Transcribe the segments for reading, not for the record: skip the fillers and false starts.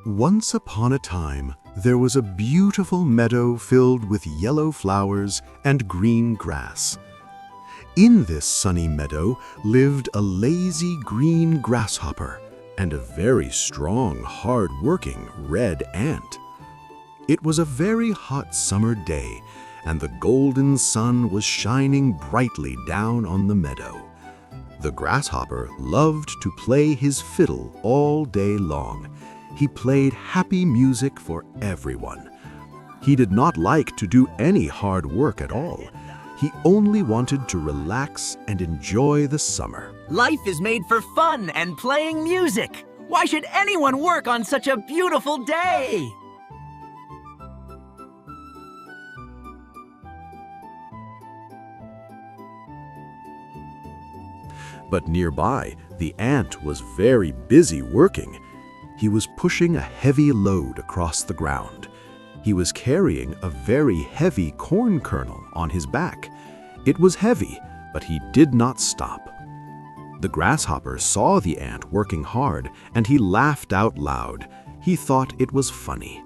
Once upon a time, there was a beautiful meadow filled with yellow flowers and green grass. In this sunny meadow lived a lazy green grasshopper and a very strong, hard-working red ant. It was a very hot summer day, and the golden sun was shining brightly down on the meadow. The grasshopper loved to play his fiddle all day long. He played happy music for everyone. He did not like to do any hard work at all. He only wanted to relax and enjoy the summer. Life is made for fun and playing music. Why should anyone work on such a beautiful day? But nearby, the ant was very busy working. He was pushing a heavy load across the ground. He was carrying a very heavy corn kernel on his back. It was heavy, but he did not stop. The grasshopper saw the ant working hard, and he laughed out loud. He thought it was funny.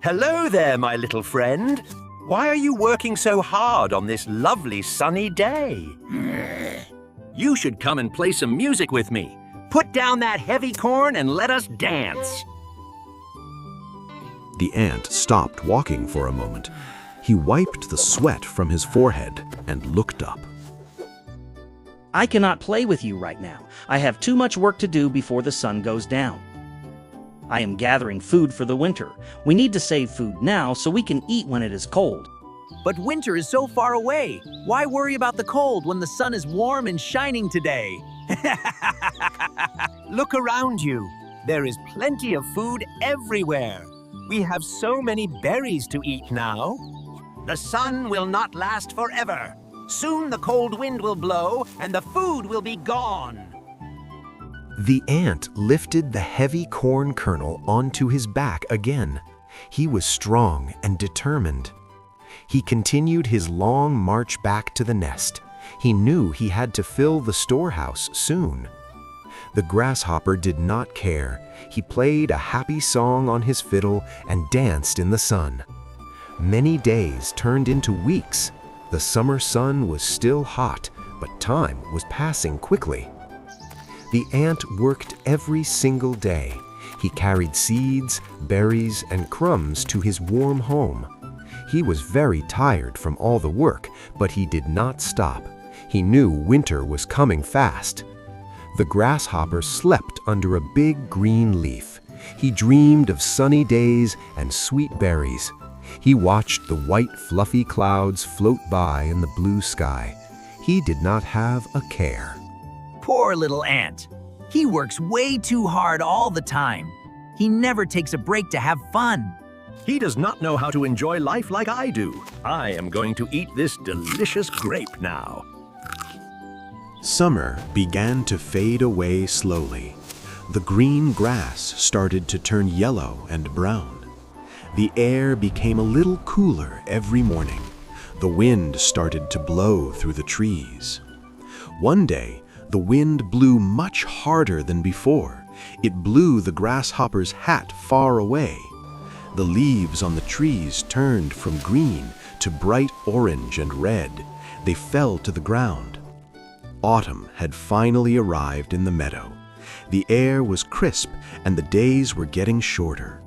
Hello there, my little friend. Why are you working so hard on this lovely sunny day? You should come and play some music with me. Put down that heavy corn and let us dance. The ant stopped walking for a moment. He wiped the sweat from his forehead and looked up. I cannot play with you right now. I have too much work to do before the sun goes down. I am gathering food for the winter. We need to save food now so we can eat when it is cold. But winter is so far away. Why worry about the cold when the sun is warm and shining today? Look around you. There is plenty of food everywhere. We have so many berries to eat now. The sun will not last forever. Soon the cold wind will blow and the food will be gone. The ant lifted the heavy corn kernel onto his back again. He was strong and determined. He continued his long march back to the nest. He knew he had to fill the storehouse soon. The grasshopper did not care. He played a happy song on his fiddle and danced in the sun. Many days turned into weeks. The summer sun was still hot, but time was passing quickly. The ant worked every single day. He carried seeds, berries, and crumbs to his warm home. He was very tired from all the work, but he did not stop. He knew winter was coming fast. The grasshopper slept under a big green leaf. He dreamed of sunny days and sweet berries. He watched the white fluffy clouds float by in the blue sky. He did not have a care. Poor little ant. He works way too hard all the time. He never takes a break to have fun. He does not know how to enjoy life like I do. I am going to eat this delicious grape now. Summer began to fade away slowly. The green grass started to turn yellow and brown. The air became a little cooler every morning. The wind started to blow through the trees. One day, the wind blew much harder than before. It blew the grasshopper's hat far away. The leaves on the trees turned from green to bright orange and red. They fell to the ground. Autumn had finally arrived in the meadow. The air was crisp and the days were getting shorter.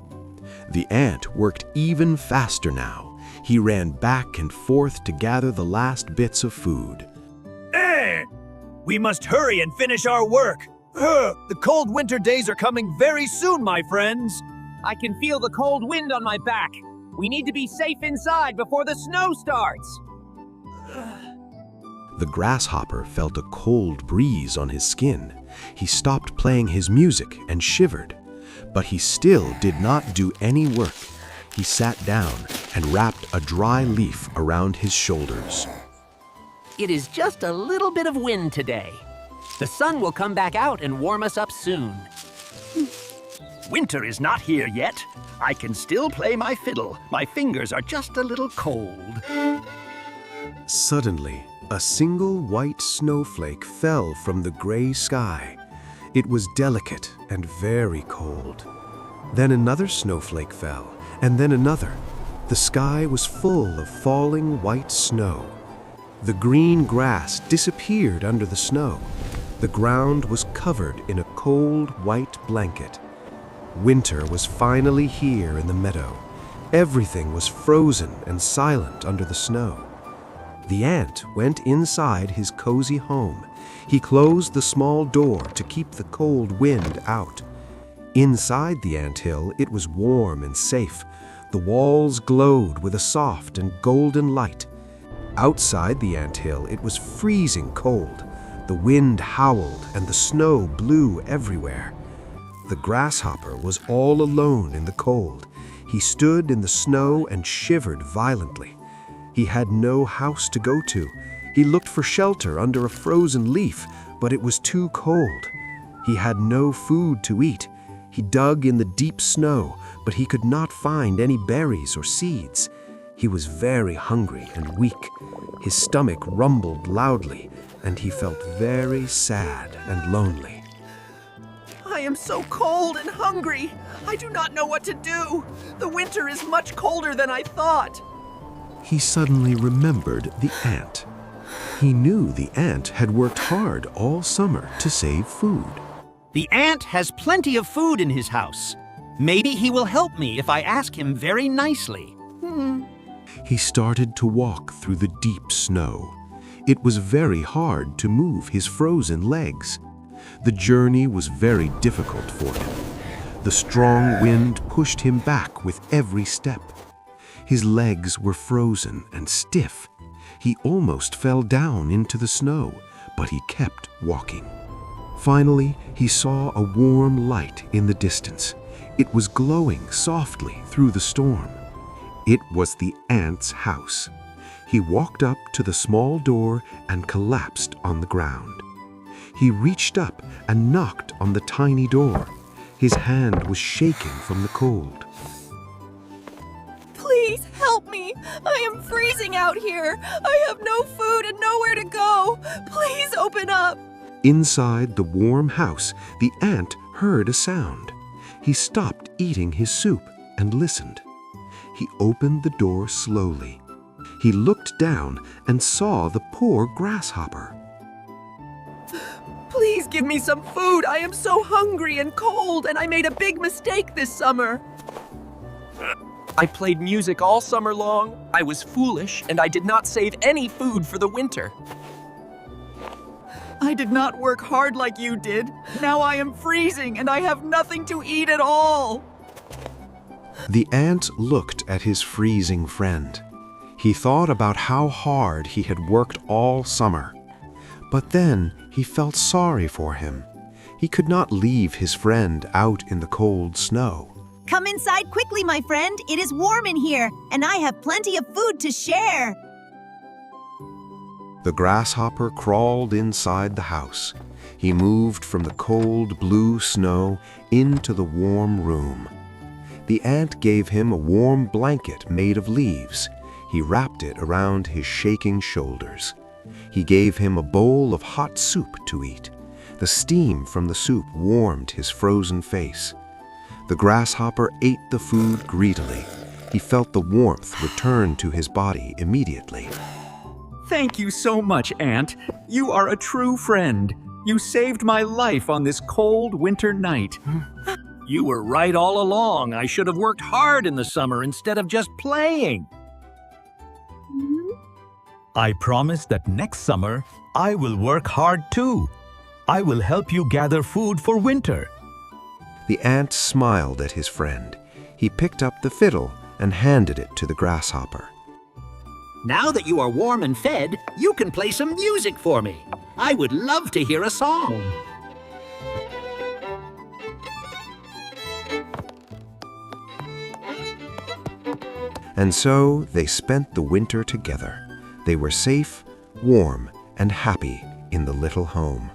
The ant worked even faster now. He ran back and forth to gather the last bits of food. We must hurry and finish our work. The cold winter days are coming very soon, my friends. I can feel the cold wind on my back. We need to be safe inside before the snow starts. The grasshopper felt a cold breeze on his skin. He stopped playing his music and shivered. But he still did not do any work. He sat down and wrapped a dry leaf around his shoulders. It is just a little bit of wind today. The sun will come back out and warm us up soon. Winter is not here yet. I can still play my fiddle. My fingers are just a little cold. Suddenly, a single white snowflake fell from the gray sky. It was delicate and very cold. Then another snowflake fell, and then another. The sky was full of falling white snow. The green grass disappeared under the snow. The ground was covered in a cold white blanket. Winter was finally here in the meadow. Everything was frozen and silent under the snow. The ant went inside his cozy home. He closed the small door to keep the cold wind out. Inside the anthill, it was warm and safe. The walls glowed with a soft and golden light. Outside the anthill, it was freezing cold. The wind howled and the snow blew everywhere. The grasshopper was all alone in the cold. He stood in the snow and shivered violently. He had no house to go to. He looked for shelter under a frozen leaf, but it was too cold. He had no food to eat. He dug in the deep snow, but he could not find any berries or seeds. He was very hungry and weak. His stomach rumbled loudly, and he felt very sad and lonely. I am so cold and hungry. I do not know what to do. The winter is much colder than I thought. He suddenly remembered the ant. He knew the ant had worked hard all summer to save food. The ant has plenty of food in his house. Maybe he will help me if I ask him very nicely. He started to walk through the deep snow. It was very hard to move his frozen legs. The journey was very difficult for him. The strong wind pushed him back with every step. His legs were frozen and stiff. He almost fell down into the snow, but he kept walking. Finally, he saw a warm light in the distance. It was glowing softly through the storm. It was the ant's house. He walked up to the small door and collapsed on the ground. He reached up and knocked on the tiny door. His hand was shaking from the cold. Please help me. I am freezing out here. I have no food and nowhere to go. Please open up. Inside the warm house, the ant heard a sound. He stopped eating his soup and listened. He opened the door slowly. He looked down and saw the poor grasshopper. Please give me some food. I am so hungry and cold, and I made a big mistake this summer. I played music all summer long. I was foolish, and I did not save any food for the winter. I did not work hard like you did. Now I am freezing, and I have nothing to eat at all. The ant looked at his freezing friend. He thought about how hard he had worked all summer. But then he felt sorry for him. He could not leave his friend out in the cold snow. Come inside quickly, my friend. It is warm in here, and I have plenty of food to share. The grasshopper crawled inside the house. He moved from the cold blue snow into the warm room. The ant gave him a warm blanket made of leaves. He wrapped it around his shaking shoulders. He gave him a bowl of hot soup to eat. The steam from the soup warmed his frozen face. The grasshopper ate the food greedily. He felt the warmth return to his body immediately. Thank you so much, Ant. You are a true friend. You saved my life on this cold winter night. You were right all along. I should have worked hard in the summer instead of just playing. I promise that next summer, I will work hard too. I will help you gather food for winter. The ant smiled at his friend. He picked up the fiddle and handed it to the grasshopper. Now that you are warm and fed, you can play some music for me. I would love to hear a song. And so they spent the winter together. They were safe, warm, and happy in the little home.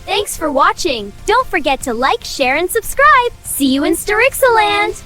Thanks for watching. Don't forget to like, share, and subscribe. See you in Starixaland!